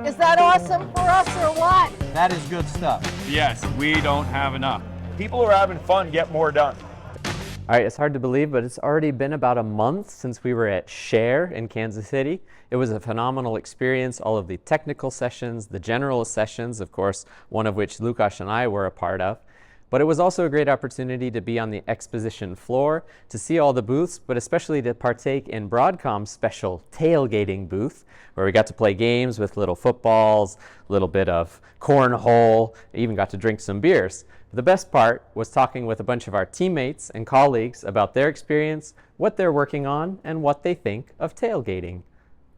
Is that awesome for us or what? That is good stuff. Yes, we don't have enough. People who are having fun get more done. All right, it's hard to believe, but it's already been about a month since we were at Share in Kansas City. It was a phenomenal experience, all of the technical sessions, the general sessions, of course, one of which Lukasz and I were a part of. But it was also a great opportunity to be on the exposition floor, to see all the booths, but especially to partake in Broadcom's special tailgating booth, where we got to play games with little footballs, a little bit of cornhole, even got to drink some beers. The best part was talking with a bunch of our teammates and colleagues about their experience, what they're working on, and what they think of tailgating.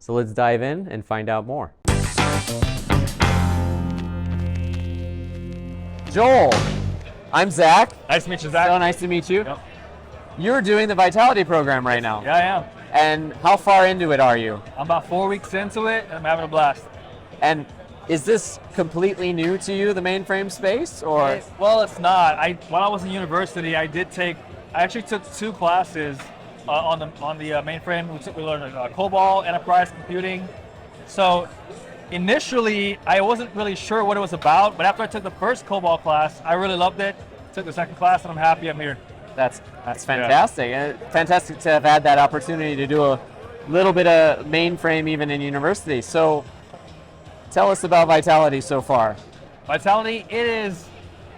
So let's dive in and find out more. Joel, I'm Zach. Nice to meet you, Zach. So nice to meet you. Yep. You're doing the Vitality program right now. Yeah, I am. And how far into it are you? I'm about 4 weeks into it, and I'm having a blast. And is this completely new to you, the mainframe space, or? Well, it's not. When I was in university, I actually took 2 classes on the mainframe. We learned COBOL, enterprise computing. So initially, I wasn't really sure what it was about, but after I took the first COBOL class, I really loved it. Took the second class, and I'm happy I'm here. That's fantastic. Yeah. Fantastic to have had that opportunity to do a little bit of mainframe even in university. So tell us about Vitality so far. Vitality, it is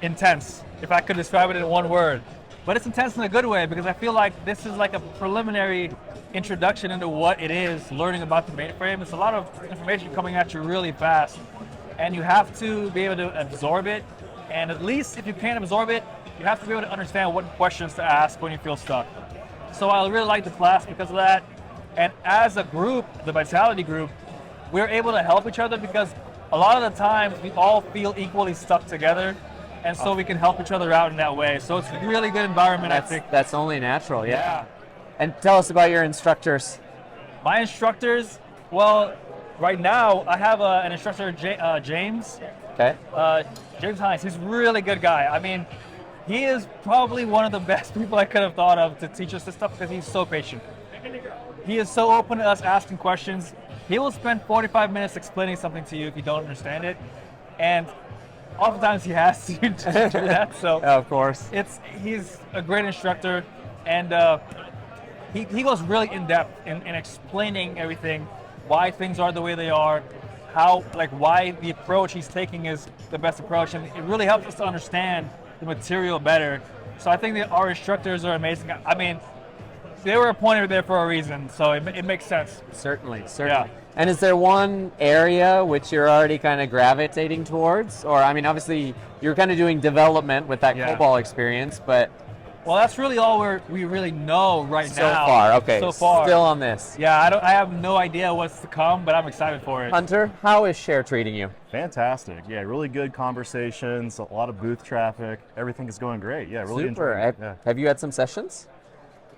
intense, if I could describe it in one word. But it's intense in a good way, because I feel like this is like a preliminary introduction into what it is, learning about the mainframe. It's a lot of information coming at you really fast, and you have to be able to absorb it. And at least if you can't absorb it, you have to be able to understand what questions to ask when you feel stuck. So I really like the class because of that. And as a group, the Vitality group, we're able to help each other because a lot of the times we all feel equally stuck together, and so we can help each other out in that way. So it's a really good environment, I think. That's only natural, yeah. And tell us about your instructors. My instructors, well, right now I have an instructor, James. Okay. James Hines, he's a really good guy. I mean, he is probably one of the best people I could have thought of to teach us this stuff because he's so patient. He is so open to us asking questions. He will spend 45 minutes explaining something to you if you don't understand it. And oftentimes he has to do that. So of course. He's a great instructor, and he goes really in depth in explaining everything, why things are the way they are, why the approach he's taking is the best approach, and it really helps us to understand the material better. So I think that our instructors are amazing. I mean, they were appointed there for a reason, so it makes sense. Certainly. Yeah. And is there one area which you're already kind of gravitating towards? Or, I mean, obviously, you're kind of doing development with that COBOL experience, but... Well, that's really all we really know right now. So far, okay. So far. Still on this. Yeah, I have no idea what's to come, but I'm excited for it. Hunter, how is Share treating you? Fantastic. Yeah, really good conversations, a lot of booth traffic. Everything is going great. Yeah, really Super. enjoying it. Yeah. Have you had some sessions?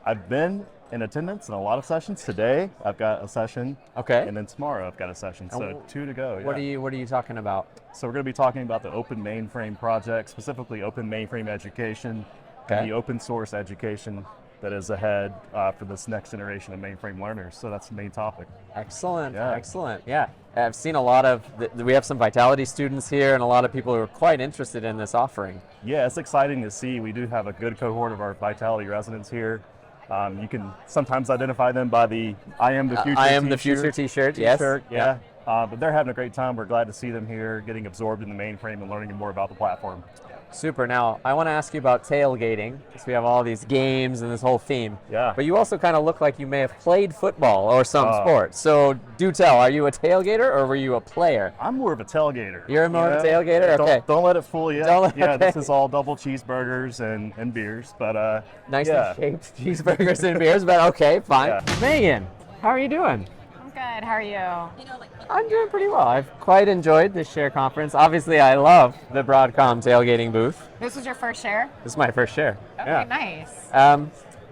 I've been in attendance in a lot of sessions. Today, I've got a session. Okay. And then tomorrow, I've got a session. So 2 to go. What yeah. are you talking about? So we're going to be talking about the Open Mainframe project, specifically Open Mainframe education, and the open source education that is ahead for this next generation of mainframe learners. So that's the main topic. Excellent. Yeah. Excellent. Yeah. I've seen a lot of, we have some Vitality students here and a lot of people who are quite interested in this offering. Yeah, it's exciting to see. We do have a good cohort of our Vitality residents here. You can sometimes identify them by the I am the future I am the future t-shirt, yes. Yeah. But they're having a great time. We're glad to see them here, getting absorbed in the mainframe and learning more about the platform. Super. Now, I want to ask you about tailgating, because we have all these games and this whole theme. Yeah. But you also kind of look like you may have played football or some sport. So do tell, are you a tailgater or were you a player? I'm more of a tailgater. You're more of a tailgater? Okay. Don't let it fool you. Okay. This is all double cheeseburgers and beers, but nicely shaped cheeseburgers and beers, but okay, fine. Yeah. Megan, how are you doing? I'm good. How are you? I'm doing pretty well. I've quite enjoyed this Share conference. Obviously, I love the Broadcom tailgating booth. This was your first Share? This is my first Share. Okay, nice.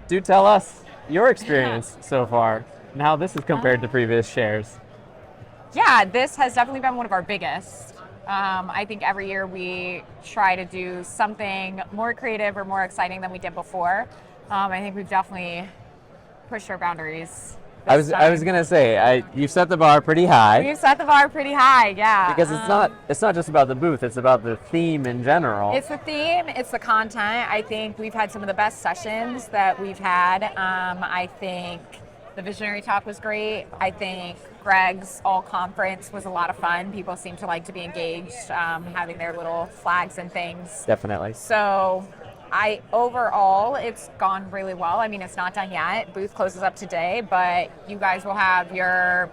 Do tell us your experience so far and how this is compared to previous Shares. Yeah, this has definitely been one of our biggest. I think every year we try to do something more creative or more exciting than we did before. I think we've definitely pushed our boundaries I was gonna say, you set the bar pretty high We've set the bar pretty high, yeah. because it's not just about the booth; it's about the theme in general. It's the theme, it's the content. I think we've had some of the best sessions that we've had. I think the Visionary Talk was great. I think Greg's All Conference was a lot of fun. People seem to like to be engaged, having their little flags and things. Definitely. So overall, it's gone really well. I mean, it's not done yet. Booth closes up today, but you guys will have your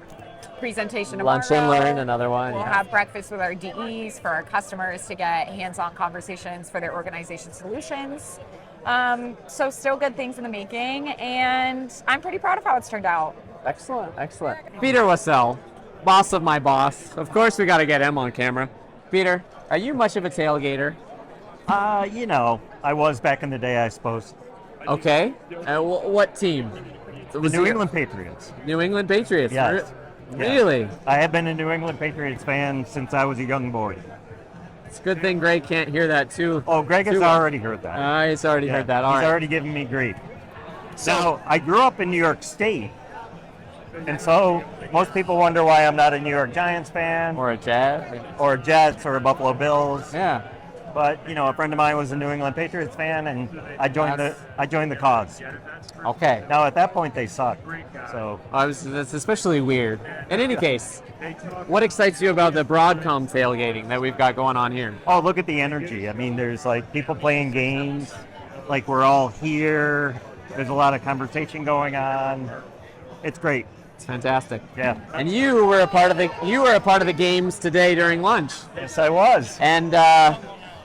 presentation tomorrow. Lunch and Learn, another one. We'll yeah. have breakfast with our DEs for our customers to get hands-on conversations for their organization solutions. So still good things in the making, and I'm pretty proud of how it's turned out. Excellent, excellent. Peter Wassell, boss of my boss. Of course, we got to get him on camera. Peter, are you much of a tailgater? You know, I was back in the day, I suppose. Okay. What team? The New England Patriots. New England Patriots. Yes. Really? I have been a New England Patriots fan since I was a young boy. It's a good thing Greg can't hear that too. Oh, Greg has already heard that. He's already heard that. All He's right. already given me grief. So I grew up in New York State, and so most people wonder why I'm not a New York Giants fan, Or a Jazz. or Jets, or Buffalo Bills. Yeah. But you know, a friend of mine was a New England Patriots fan, and I joined the cause. Okay. Now at that point they sucked. So That's especially weird. In any case, what excites you about the Broadcom tailgating that we've got going on here? oh, look at the energy. I mean, there's like people playing games, like we're all here. There's a lot of conversation going on. It's great. It's fantastic. Yeah. And you were a part of the games today during lunch. Yes, I was. And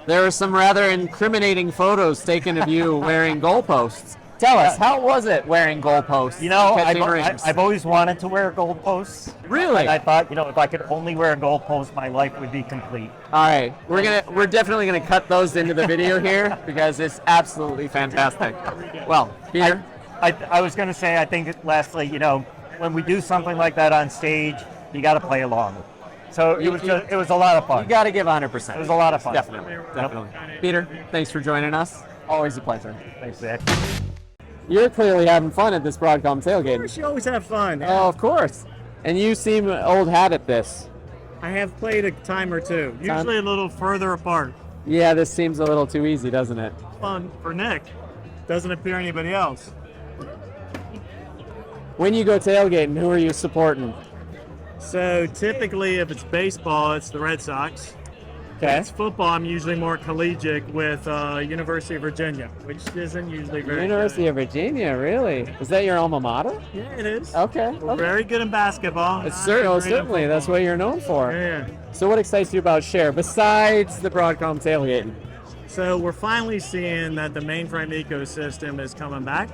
there were some rather incriminating photos taken of you wearing goalposts. Tell us, how was it wearing goalposts? You know, catching rings? I've always wanted to wear goalposts. Really? And I thought, you know, if I could only wear a goalpost, my life would be complete. All right, we're definitely gonna cut those into the video here because it's absolutely fantastic. Well, Peter, I was going to say, I think lastly, you know, when we do something like that on stage, you got to play along. So it was a lot of fun. you got to give 100%. It was a lot of fun. Definitely. Peter, thanks for joining us. Always a pleasure. Thanks, Zach. You're clearly having fun at this Broadcom tailgate. You always have fun. Oh, of course. And you seem old hat at this. I have played a time or two, usually a little further apart. Yeah, this seems a little too easy, doesn't it? Fun for Nick. Doesn't appear anybody else. When you go tailgating, who are you supporting? So typically, if it's baseball, it's the Red Sox. Okay. If it's football, I'm usually more collegiate with University of Virginia, which isn't usually very University of Virginia, really? Is that your alma mater? Yeah, it is. Okay. We're very good in basketball. It's Not great in certainly, that's football. what you're known for. Yeah. So what excites you about Share, besides the Broadcom tailgating? So we're finally seeing that the mainframe ecosystem is coming back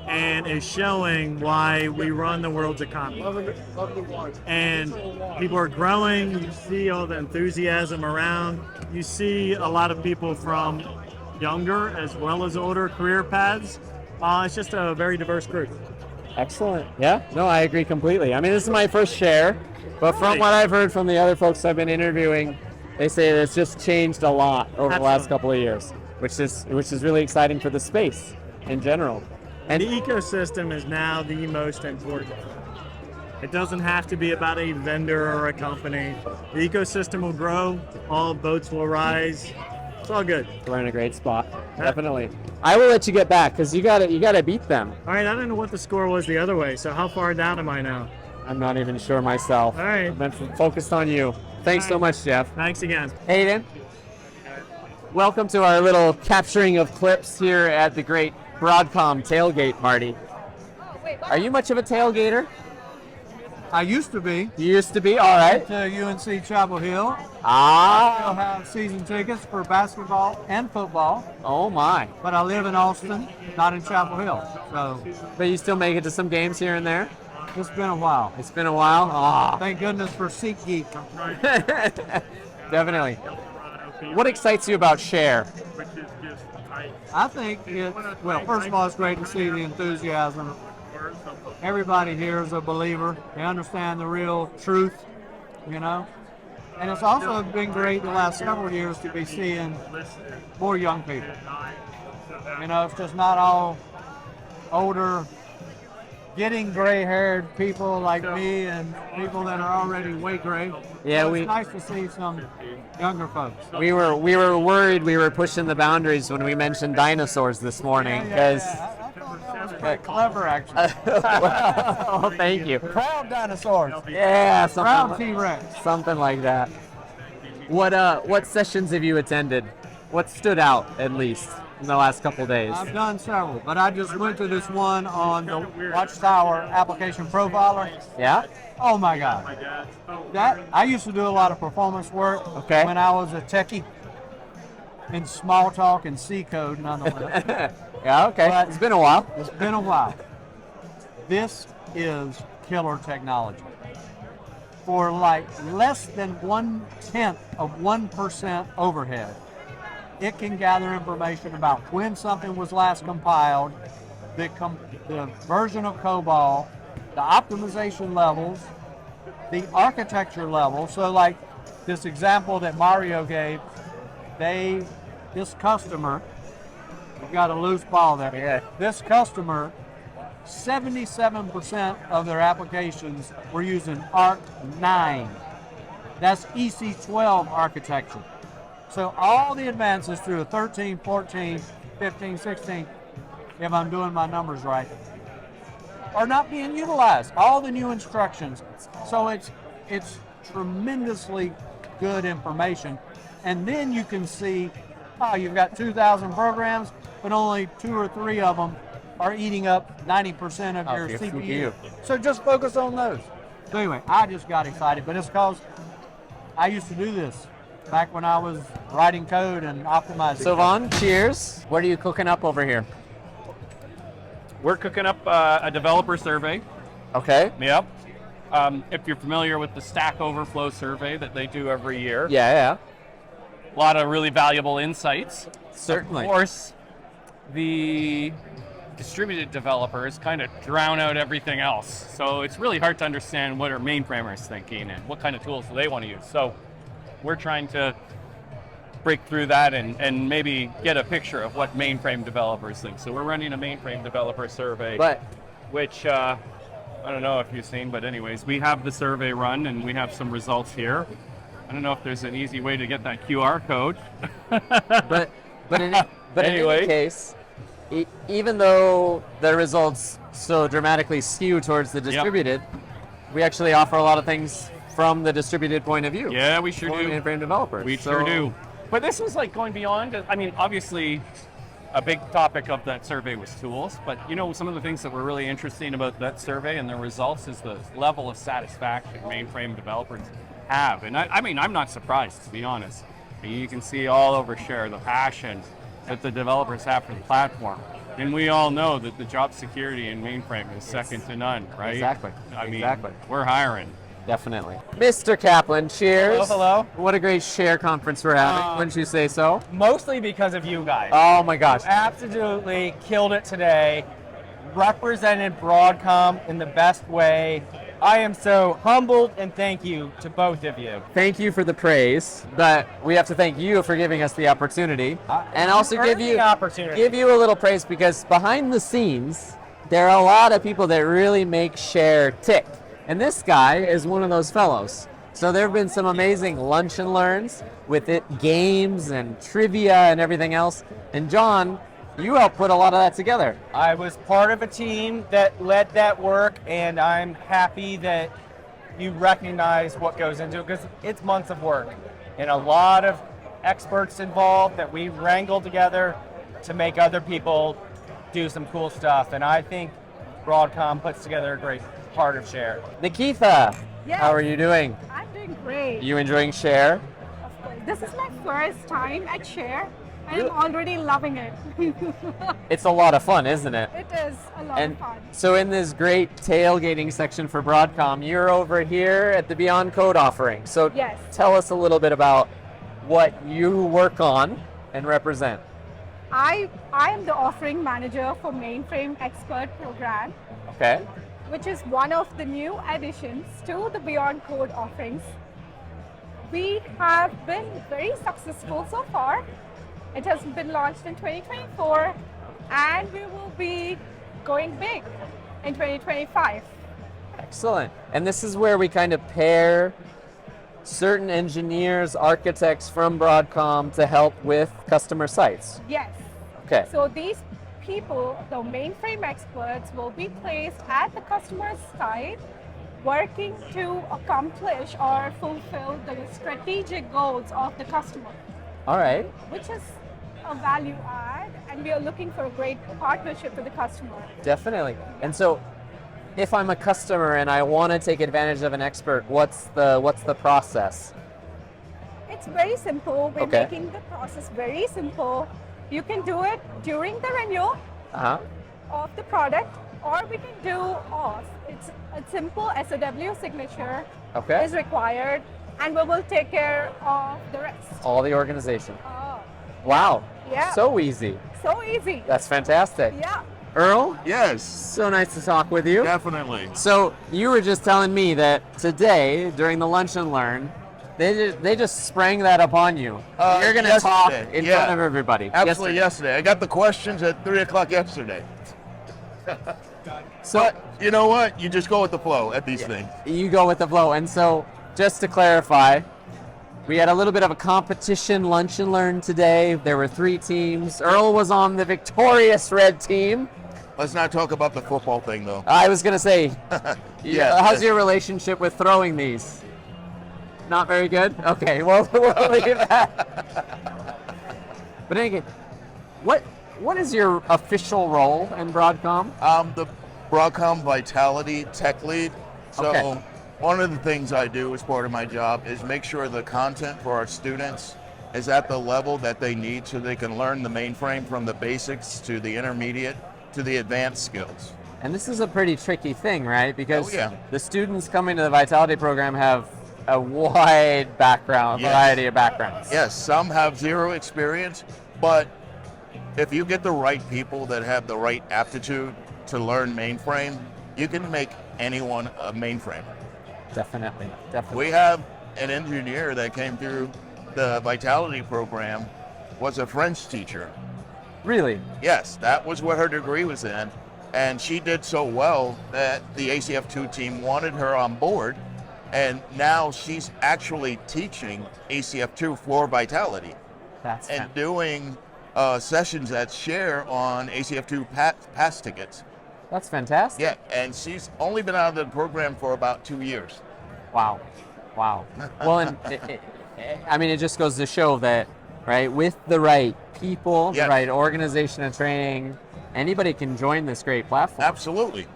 and is showing why we run the world's economy. And people are growing. You see all the enthusiasm around. You see a lot of people from younger as well as older career paths. It's just a very diverse group. Excellent. Yeah, no, I agree completely. I mean, this is my first Share, but from what I've heard from the other folks I've been interviewing, they say that it's just changed a lot over the last couple of years, which is really exciting for the space in general. And the ecosystem is now the most important. It doesn't have to be about a vendor or a company. The ecosystem will grow, all boats will rise. It's all good. We're in a great spot, definitely. I will let you get back because you gotta beat them. All right, I don't know what the score was the other way, so how far down am I now? I'm not even sure myself. All right. I've been focused on you. Thanks so much, Jeff. Thanks again. Hayden, welcome to our little capturing of clips here at the great Broadcom tailgate party. Are you much of a tailgater? I used to be. You used to be? All right. To UNC Chapel Hill. Ah. I'll have season tickets for basketball and football, Oh my. but I live in Austin, not in Chapel Hill. So But you still make it to some games here and there? it's been a while. It's been a while. Ah. Thank goodness for SeatGeek. Definitely. What excites you about Share? I think well, first of all, it's great to see the enthusiasm. Everybody here is a believer. They understand the real truth, you know. And it's also been great the last several years to be seeing more young people. You know, it's just not all older getting gray-haired people like me and people that are already way gray. Yeah, so it's nice to see some younger folks. We were worried we were pushing the boundaries when we mentioned dinosaurs this morning because. I thought that was quite clever, actually. Well, thank you. Proud dinosaurs. Yeah, Proud T-Rex. something like that. What sessions have you attended? What stood out at least in the last couple days? I've done several, but I just went to this one on the Watchtower application profiler. Yeah. Oh my God. That I used to do a lot of performance work when I was a techie in small talk and C code nonetheless. Yeah, okay. But it's been a while. It's been a while. This is killer technology. For like less than 1/10 of 1% overhead, it can gather information about when something was last compiled, the version of COBOL, the optimization levels, the architecture level. So like this example that Mario gave, this customer, we've got a loose ball there. Yeah. This customer, 77% of their applications were using ARC 9. That's EC12 architecture. So all the advances through a 13, 14, 15, 16, if I'm doing my numbers right, are not being utilized. All the new instructions. So it's tremendously good information. And then you can see, you've got 2,000 programs, but only 2 or 3 of them are eating up 90% of your CPU. So just focus on those. So anyway, I just got excited, but it's because I used to do this back when I was writing code and optimizing. So Vaughn, cheers. What are you cooking up over here? We're cooking up a developer survey. Okay. Yep. If you're familiar with the Stack Overflow survey that they do every year. Yeah. A lot of really valuable insights. Certainly. Of course, the distributed developers kind of drown out everything else. So it's really hard to understand what are mainframers thinking and what kind of tools do they want to use. So we're trying to break through that and maybe get a picture of what mainframe developers think. So we're running a mainframe developer survey, which I don't know if you've seen, but anyways, we have the survey run and we have some results here. I don't know if there's an easy way to get that QR code. but anyway. In any case, even though the results so dramatically skew towards the distributed, we actually offer a lot of things from the distributed point of view. Yeah, we sure do. Mainframe developers. We sure do. But this was like going beyond. I mean, obviously, a big topic of that survey was tools. But some of the things that were really interesting about that survey and the results is the level of satisfaction mainframe developers have. And I mean, I'm not surprised, to be honest. You can see all over Share the passion that the developers have for the platform. And we all know that the job security in mainframe is second to none, right? Exactly. I mean, we're hiring. Definitely. Mr. Kaplan, cheers. Hello. What a great Share conference we're having, wouldn't you say so? Mostly because of you guys. Oh my gosh. You absolutely killed it today. Represented Broadcom in the best way. I am so humbled and thank you to both of you. Thank you for the praise, but we have to thank you for giving us the opportunity. And also give you a little praise because behind the scenes, there are a lot of people that really make Share tick. And this guy is one of those fellows. So there have been some amazing lunch and learns with it, games and trivia and everything else. And John, you helped put a lot of that together. I was part of a team that led that work, and I'm happy that you recognize what goes into it, because it's months of work and a lot of experts involved that we wrangle together to make other people do some cool stuff. And I think Broadcom puts together a great part of Share. Nikita, Yes. How are you doing? I'm doing great. You enjoying Share? Of course. This is my first time at Share. I'm already loving it. It's a lot of fun, isn't it? It is a lot of fun. So in this great tailgating section for Broadcom, you're over here at the Beyond Code offering. So yes. Tell us a little bit about what you work on and represent. I am the offering manager for Mainframe Expert Program. Okay. Which is one of the new additions to the Beyond Code offerings. We have been very successful so far. It has been launched in 2024 and we will be going big in 2025. Excellent. And this is where we kind of pair certain engineers, architects from Broadcom to help with customer sites. Yes. Okay. So these people, the mainframe experts, will be placed at the customer's site, working to accomplish or fulfill the strategic goals of the customer. All right. Which is a value add, and we are looking for a great partnership with the customer. Definitely. And so, if I'm a customer and I want to take advantage of an expert, what's the process? It's very simple. We're Okay. making the process very simple. You can do it during the renewal of the product, or we can do off. It's a simple SOW signature Okay. is required, and we will take care of the rest. All the organization. Oh, Wow. Yeah. So easy. so easy. That's fantastic. Yeah. Earl? Yes, So nice to talk with you. definitely. So you were just telling me that today, during the Lunch and Learn, they just sprang that upon you. You're going to talk yesterday, in yeah. front of everybody. Absolutely yesterday. I got the questions at 3 o'clock yesterday. So But you know what? You just go with the flow at these things. you go with the flow. And so, just to clarify, we had a little bit of a competition Lunch and Learn today. There were 3 teams. Earl was on the victorious red team. Let's not talk about the football thing, though. I was going to say, Yeah. how's your relationship with throwing these? Not very good? Okay, well, we'll leave that. But anyway, what is your official role in Broadcom? I'm the Broadcom Vitality Tech Lead. So Okay. one of the things I do as part of my job is make sure the content for our students is at the level that they need so they can learn the mainframe from the basics to the intermediate to the advanced skills. And this is a pretty tricky thing, right? Because Oh, yeah. the students coming to the Vitality program have a wide background, Yes. variety of backgrounds. Yes, some have zero experience, but if you get the right people that have the right aptitude to learn mainframe, you can make anyone a mainframe. Definitely. We have an engineer that came through the Vitality program, was a French teacher. Really? Yes, that was what her degree was in, and she did so well that the ACF2 team wanted her on board, and now she's actually teaching ACF2 for Vitality That's and doing sessions at Share on ACF2 pass tickets. That's fantastic. Yeah, and she's only been out of the program for about 2 years. Wow. Well, and it just goes to show that, right, with the right people, Yes. the right organization and training, anybody can join this great platform. Absolutely.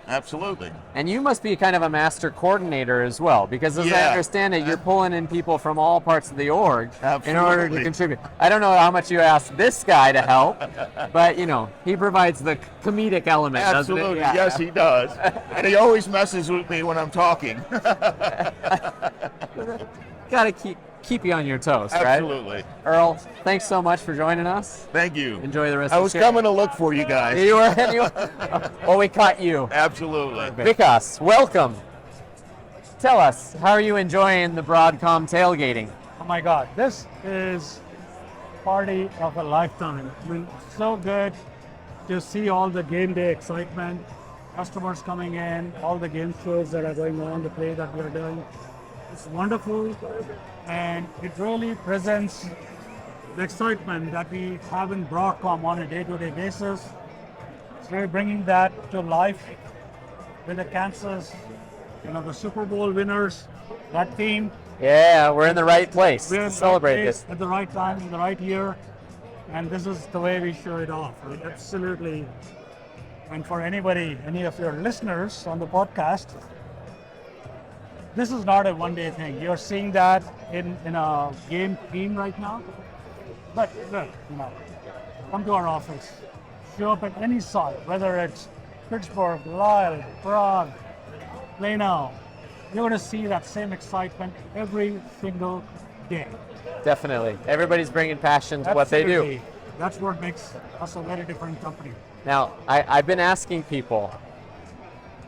And you must be kind of a master coordinator as well, because as I Yeah. understand it, you're pulling in people from all parts of the org in order to Absolutely. contribute. I don't know how much you ask this guy to help, but he provides the comedic element, Absolutely, doesn't it? yes, he does. And he always messes with me when I'm talking. Got to keep you on your toes, right? Absolutely. Earl, thanks so much for joining us. Thank you. Enjoy the rest I of was the show. coming to look for you guys. You were. Well, we caught you. Absolutely. Vikas, welcome. Tell us, how are you enjoying the Broadcom tailgating? Oh my God, this is party of a lifetime. I mean, so good to see all the game day excitement, customers coming in, all the game shows that are going on, the play that we're doing. It's wonderful, and it really presents the excitement that we have in Broadcom on a day-to-day basis. So we're bringing that to life with the Kansas, the Super Bowl winners, that team. Yeah, we're in the right place We're to in the celebrate right place this. at the right time, in the right year, and this is the way we show it off. Right? Absolutely. And for anybody, any of your listeners on the podcast, this is not a one-day thing. You're seeing that in a game theme right now. But look, come to our office, show up at any site, whether it's Pittsburgh, Lyle, Prague, Plano. You're going to see that same excitement every single day. Definitely. Everybody's bringing passion to what they do. Absolutely. That's what makes us a very different company. Now, I've been asking people,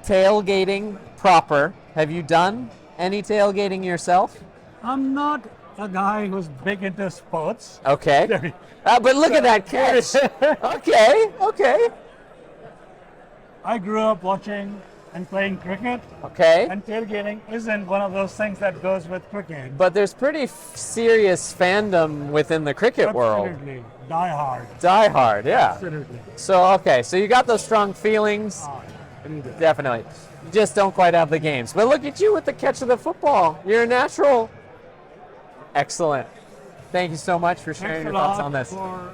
tailgating proper, have you done any tailgating yourself? I'm not a guy who's big into sports. Okay. But look at that catch. Okay. I grew up watching and playing cricket. Okay. And tailgating isn't one of those things that goes with cricket. But there's pretty serious fandom within the cricket world. Absolutely. Die hard. Die hard, yeah. Absolutely. So, okay, so you got those strong feelings. Definitely. You just don't quite have the games. But look at you with the catch of the football. You're a natural. Excellent. Thank you so much for sharing your thoughts on this. For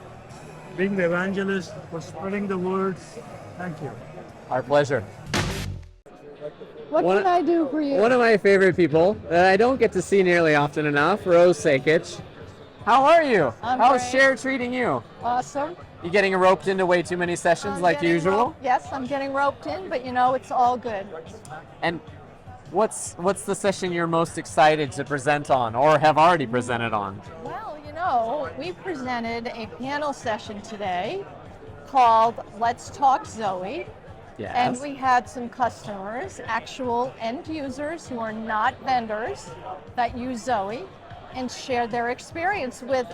being the evangelist, for spreading the words. Thank you. Our pleasure. What can I do for you? One of my favorite people that I don't get to see nearly often enough, Rose Sakic. How are you? I'm How's great. Share treating you? Awesome. You getting roped into way too many sessions like usual? Yes, I'm getting roped in, but you know, it's all good. And what's the session you're most excited to present on or have already presented on? Well, you know, we presented a panel session today called Let's Talk Zowe. Yes. And we had some customers, actual end users who are not vendors that use Zowe, and shared their experience with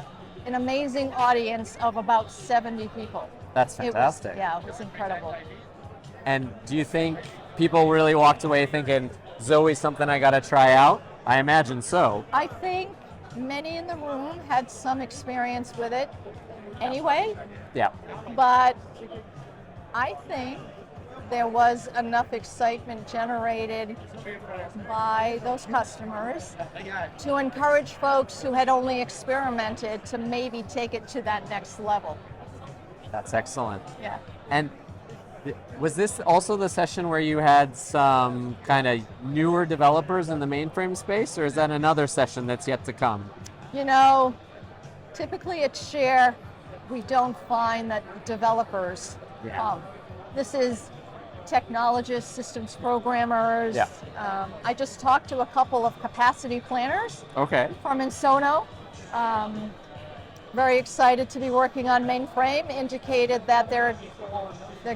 an amazing audience of about 70 people. That's fantastic. It was incredible. And do you think people really walked away thinking, Zoe's something I gotta try out? I imagine so. I think many in the room had some experience with it anyway, Yeah. but I think there was enough excitement generated by those customers to encourage folks who had only experimented to maybe take it to that next level. That's excellent. Yeah. And was this also the session where you had some kind of newer developers in the mainframe space, or is that another session that's yet to come? You know, typically at Share, we don't find that developers come. This is technologists, systems programmers. Yeah. I just talked to a couple of capacity planners Okay. from Insono. Very excited to be working on Mainframe. Indicated that they're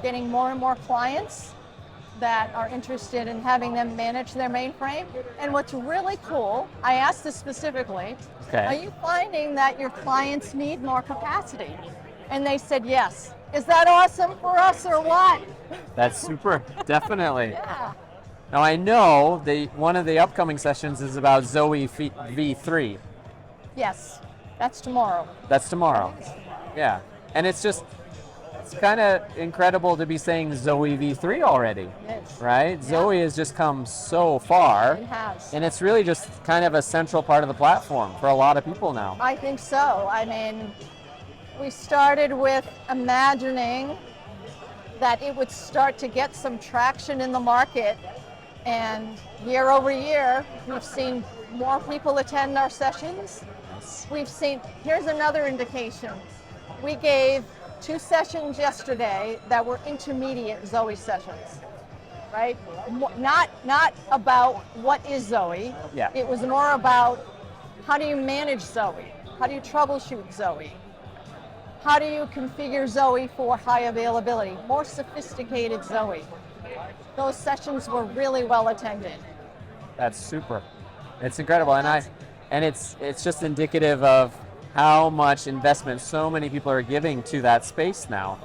getting more and more clients that are interested in having them manage their mainframe. And what's really cool, I asked this specifically, are you finding that your clients need more capacity? And they said yes. Is that awesome for us or what? That's super, definitely. Yeah. Now I know one of the upcoming sessions is about Zowe V3. Yes, that's tomorrow. That's tomorrow. Yeah, and it's kind of incredible to be saying Zowe V3 already, right? Yeah. Zowe has just come so far. It has. And it's really just kind of a central part of the platform for a lot of people now. I think so. I mean, we started with imagining that it would start to get some traction in the market, and year over year, we've seen more people attend our sessions. We've seen, here's another indication. We gave 2 sessions yesterday that were intermediate Zowe sessions, right? Not about what is Zowe. Yeah. It was more about how do you manage Zowe? How do you troubleshoot Zowe? How do you configure Zowe for high availability? More sophisticated Zowe. Those sessions were really well attended. That's super. It's incredible, and it's just indicative of how much investment so many people are giving to that space now,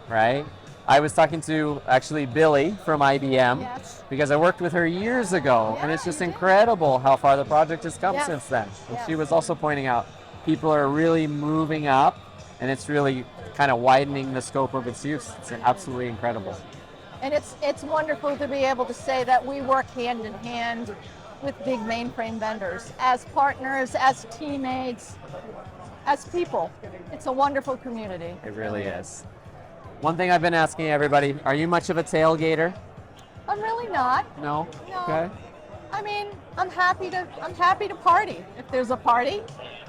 right? I was talking to actually Billy from IBM because I worked with her years ago, and it's just incredible how far the project has come since then. And she was also pointing out people are really moving up, and it's really kind of widening the scope of its use. It's absolutely incredible. And it's wonderful to be able to say that we work hand in hand with big mainframe vendors as partners, as teammates, as people. It's a wonderful community. It really is. One thing I've been asking everybody, are you much of a tailgater? I'm really not. No? No. Okay. I mean, I'm happy to party if there's a party,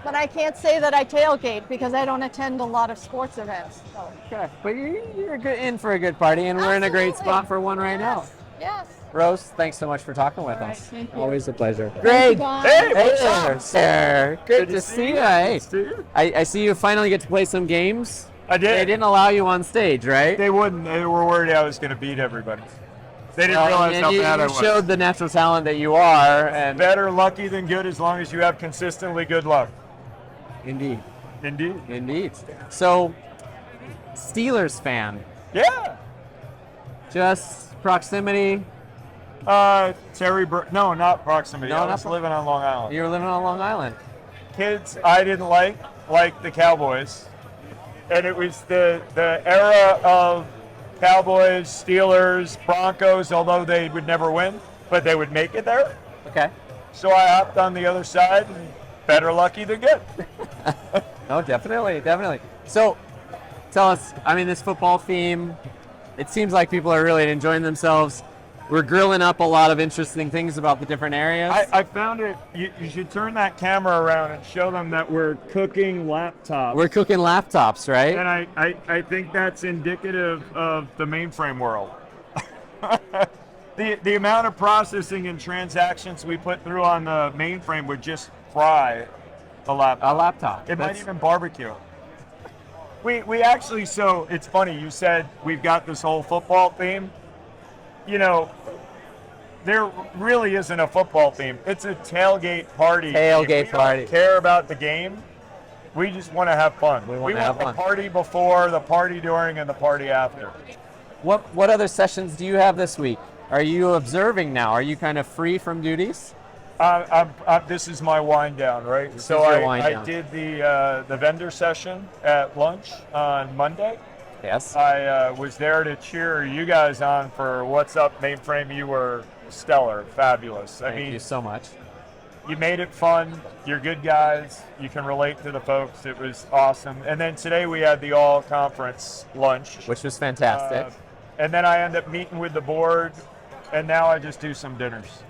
but I can't say that I tailgate because I don't attend a lot of sports events. So. Okay, but you're in for a good party, and we're in a great spot for one right now. Yes. Rose, thanks so much for talking with us. Thank you. Always a pleasure. Thank Great. you, Hey guys. there, sir. Good to see you. Hey. I see you finally get to play some games. I did. They didn't allow you on stage, right? They wouldn't. They were worried I was going to beat everybody. They didn't realize how bad I was. You showed the natural talent that you are. And better lucky than good as long as you have consistently good luck. Indeed. Indeed. Indeed. So, Steelers fan. Yeah. Just proximity. No, not proximity. No, I not was living on Long Island. You were living on Long Island. Kids I didn't like the Cowboys. And it was the era of Cowboys, Steelers, Broncos, although they would never win, but they would make it there. Okay. So I hopped on the other side, and better lucky than good. No, definitely, definitely. So, tell us, I mean, this football theme, it seems like people are really enjoying themselves. We're grilling up a lot of interesting things about the different areas. I found it, you should turn that camera around and show them that we're cooking laptops. We're cooking laptops, right? And I think that's indicative of the mainframe world. The amount of processing and transactions we put through on the mainframe would just fry the laptop. A laptop. It might even barbecue. We actually, so it's funny, you said we've got this whole football theme. You know, there really isn't a football theme. It's a tailgate party. Tailgate party. We don't care about the game. We just want to have fun. We want the party before, the party during, and the party after. What other sessions do you have this week? Are you observing now? Are you kind of free from duties? This is my wind down, right? I did the vendor session at lunch on Monday. Yes. I was there to cheer you guys on for What's Up Mainframe. You were stellar, fabulous. Thank you so much. You made it fun. You're good guys. You can relate to the folks. It was awesome. And then today we had the all conference lunch, which was fantastic. And then I end up meeting with the board, and now I just do some dinners.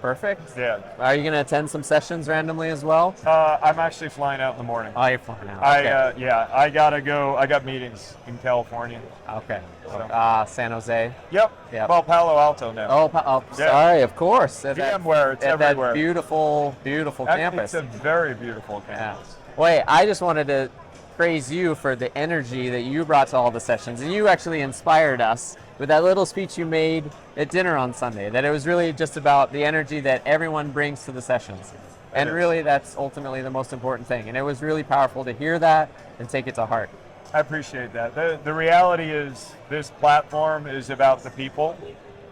Perfect. Yeah. Are you going to attend some sessions randomly as well? I'm actually flying out in the morning. Oh, you're flying out. Okay. I gotta go. I got meetings in California. Okay. So. San Jose. Yep. Well, Palo Alto now. Oh, sorry. Of course. VMware. It's everywhere. That beautiful, beautiful campus. It's a very beautiful campus. Yeah. Wait, I just wanted to praise you for the energy that you brought to all the sessions, and you actually inspired us with that little speech you made at dinner on Sunday, that it was really just about the energy that everyone brings to the sessions. And really, that's ultimately the most important thing. And it was really powerful to hear that and take it to heart. I appreciate that. The reality is this platform is about the people,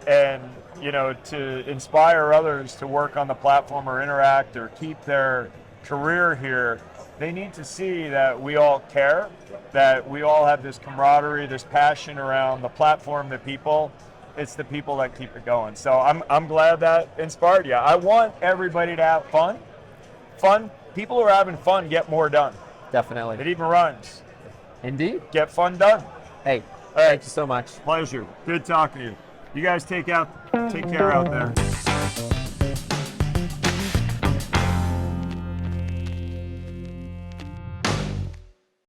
and to inspire others to work on the platform or interact or keep their career here, they need to see that we all care, that we all have this camaraderie, this passion around the platform, the people. It's the people that keep it going. So I'm glad that inspired you. I want everybody to have fun. People who are having fun get more done. Definitely. It even rhymes. Indeed. Get fun done. Hey, thank you so much. Pleasure. Good talking to you. You guys take care out there.